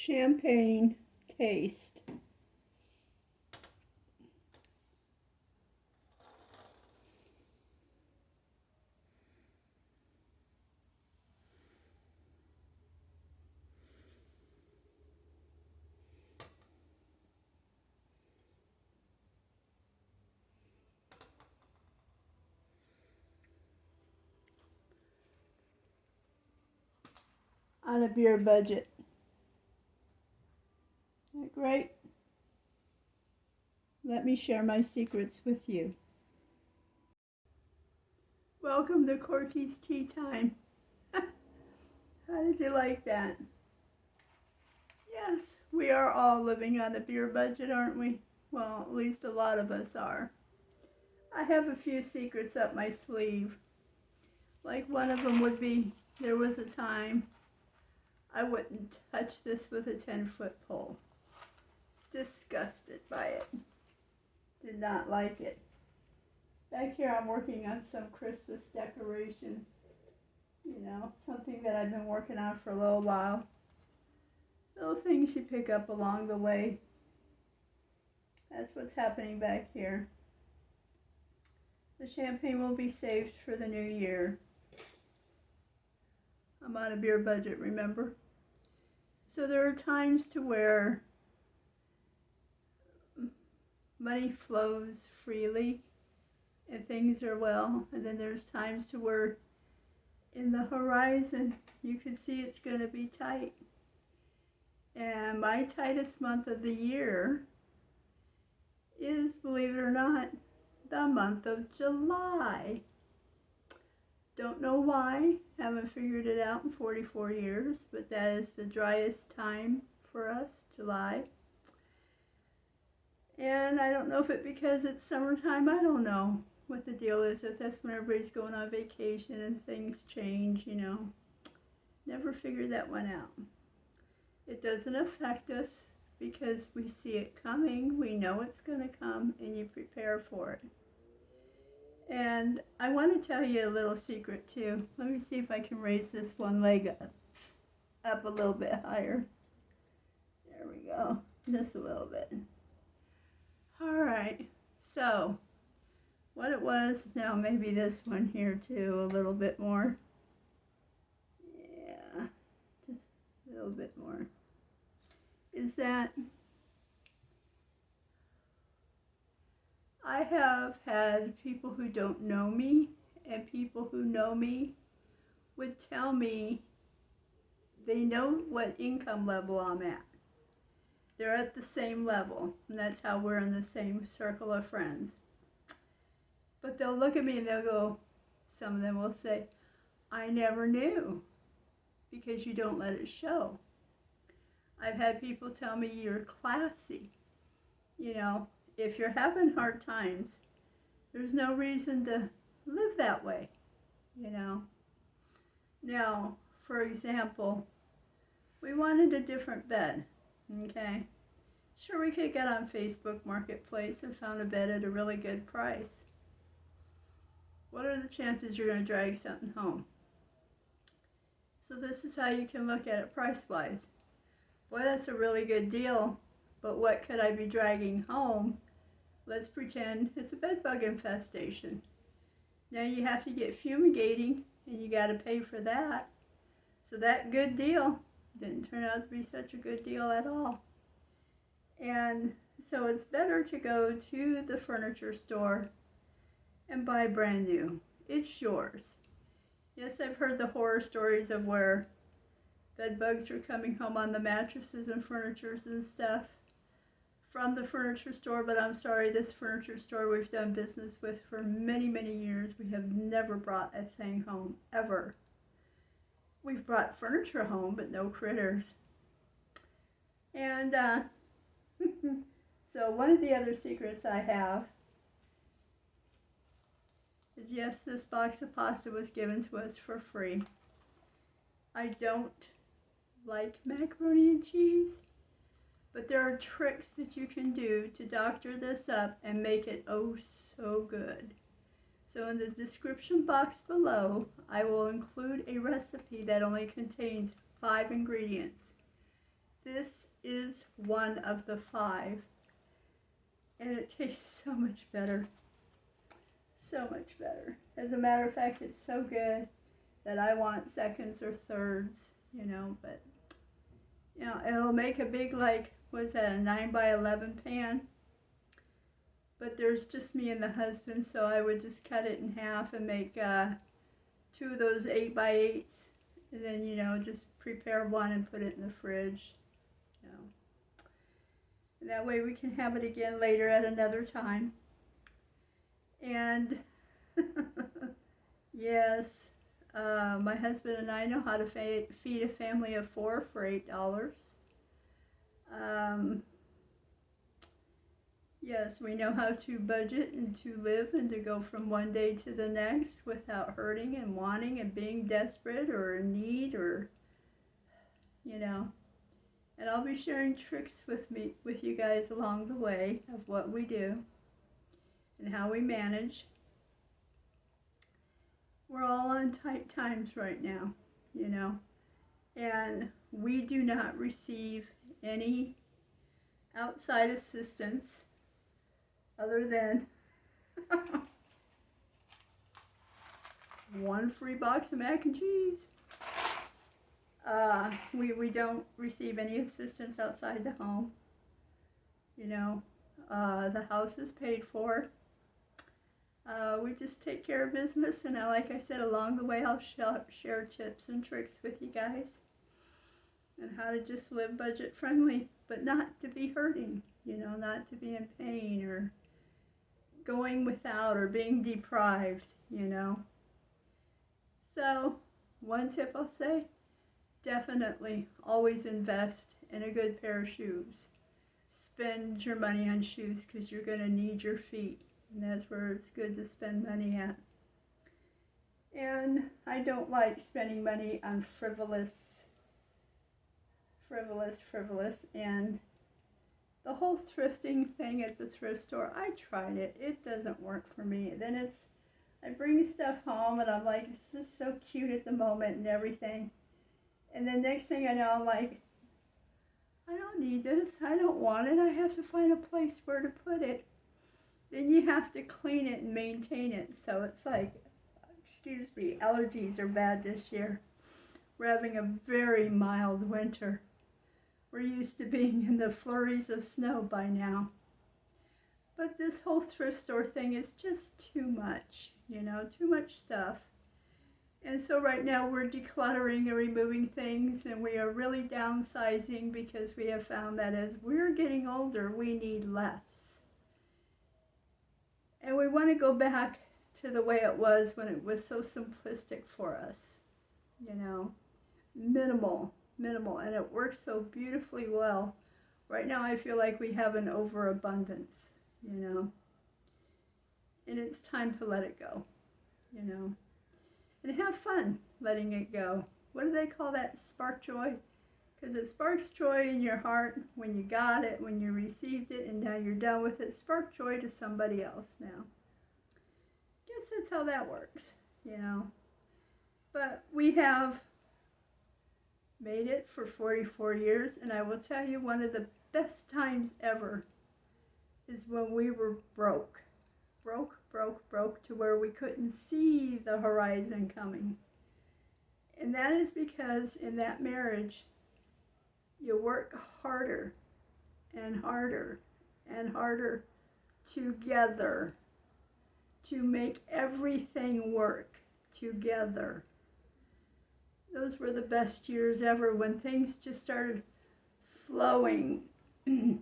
champagne taste. On a beer budget. Isn't that great? Let me share my secrets with you. Welcome to Corky's Tea Time. How did you like that? Yes, we are all living on a beer budget, aren't we? Well, at least a lot of us are. I have a few secrets up my sleeve. Like one of them would be, there was a time I wouldn't touch this with a 10-foot pole. Disgusted by it. Did not like it. Back here I'm working on some Christmas decoration. You know, something that I've been working on for a little while. Little things you pick up along the way. That's what's happening back here. The champagne will be saved for the new year. I'm on a beer budget, remember? So there are times to where money flows freely and things are well, and then there's times to where in the horizon you can see it's going to be tight. And my tightest month of the year is, believe it or not, the month of July. Don't know why, haven't figured it out in 44 years, but that is the driest time for us, July. And I don't know if it's because it's summertime, I don't know what the deal is, if that's when everybody's going on vacation and things change, you know. Never figured that one out. It doesn't affect us because we see it coming, we know it's going to come, and you prepare for it. And I want to tell you a little secret too. Let me see if I can raise this one leg up a little bit higher. There we go, just a little bit. All right, so what it was, now maybe this one here too, a little bit more. Yeah, just a little bit more. Is that I have had people who don't know me and people who know me would tell me they know what income level I'm at. They're at the same level, and that's how we're in the same circle of friends. But they'll look at me and they'll go, some of them will say, I never knew, because you don't let it show. I've had people tell me you're classy. You know, if you're having hard times, there's no reason to live that way, you know. Now, for example, we wanted a different bed, okay? Sure, we could get on Facebook Marketplace and found a bed at a really good price. What are the chances you're going to drag something home? So this is how you can look at it price-wise. Boy, that's a really good deal, but what could I be dragging home? Let's pretend it's a bed bug infestation. Now you have to get fumigating, and you got to pay for that. So that good deal didn't turn out to be such a good deal at all. And so it's better to go to the furniture store and buy brand new. It's yours. Yes, I've heard the horror stories of where bed bugs are coming home on the mattresses and furnitures and stuff from the furniture store, but I'm sorry, this furniture store we've done business with for many, many years, we have never brought a thing home, ever. We've brought furniture home, but no critters. And so one of the other secrets I have is, yes, this box of pasta was given to us for free. I don't like macaroni and cheese, but there are tricks that you can do to doctor this up and make it oh so good. So in the description box below, I will include a recipe that only contains 5 ingredients. This is one of the 5. And it tastes so much better. So much better. As a matter of fact, it's so good that I want seconds or thirds, but, it'll make a big, what's that, a 9 by 11 pan? But there's just me and the husband, so I would just cut it in half and make 2 of those 8 by 8s. And then, just prepare one and put it in the fridge. And that way we can have it again later at another time. And yes, my husband and I know how to feed a family of 4 for $8. Yes, we know how to budget and to live and to go from one day to the next without hurting and wanting and being desperate or in need or, And I'll be sharing tricks with you guys along the way of what we do and how we manage. We're all on tight times right now, and we do not receive any outside assistance other than 1 free box of mac and cheese. We don't receive any assistance outside the home. The house is paid for. We just take care of business, and like I said, along the way I'll share tips and tricks with you guys and how to just live budget friendly, but not to be hurting, not to be in pain or going without or being deprived, So, one tip I'll say, definitely always invest in a good pair of shoes. Spend your money on shoes because you're going to need your feet. And that's where it's good to spend money at. And I don't like spending money on frivolous. And the whole thrifting thing at the thrift store, I tried it. It doesn't work for me. Then I bring stuff home and I'm like, this is so cute at the moment and everything. And then next thing I know, I'm like, I don't need this. I don't want it. I have to find a place where to put it. Then you have to clean it and maintain it. So it's like, excuse me, allergies are bad this year. We're having a very mild winter. We're used to being in the flurries of snow by now. But this whole thrift store thing is just too much, too much stuff. And so right now we're decluttering and removing things, and we are really downsizing because we have found that as we're getting older, we need less. And we want to go back to the way it was when it was so simplistic for us, minimal, and it works so beautifully well. Right now I feel like we have an overabundance, and it's time to let it go, and have fun letting it go. What do they call that? Spark joy? Because it sparks joy in your heart when you got it, when you received it, and now you're done with it. Spark joy to somebody else now. Guess that's how that works, But we have made it for 44 years, and I will tell you, one of the best times ever is when we were broke to where we couldn't see the horizon coming. And that is because in that marriage, you work harder and harder and harder together to make everything work together. Those were the best years ever when things just started flowing and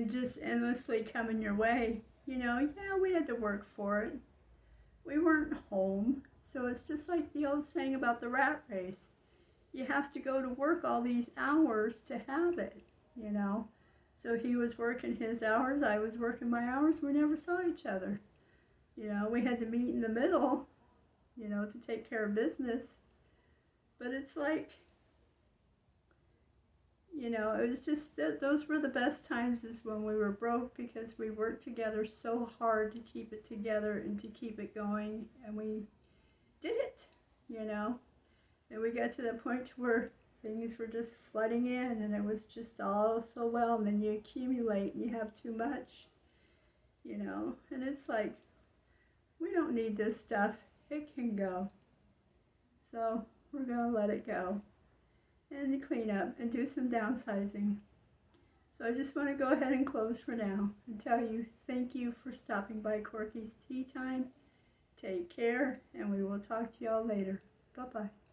just endlessly coming your way. We had to work for it. We weren't home. So it's just like the old saying about the rat race. You have to go to work all these hours to have it, So he was working his hours, I was working my hours. We never saw each other. We had to meet in the middle, to take care of business. But it's like, it was just that those were the best times is when we were broke because we worked together so hard to keep it together and to keep it going. And we did it, And we got to the point where things were just flooding in, and it was just all so well, and then you accumulate and you have too much, you know, and it's like, we don't need this stuff. It can go. So we're going to let it go and clean up and do some downsizing. So I just want to go ahead and close for now and tell you thank you for stopping by Corky's Tea Time. Take care, and we will talk to y'all later. Bye-bye.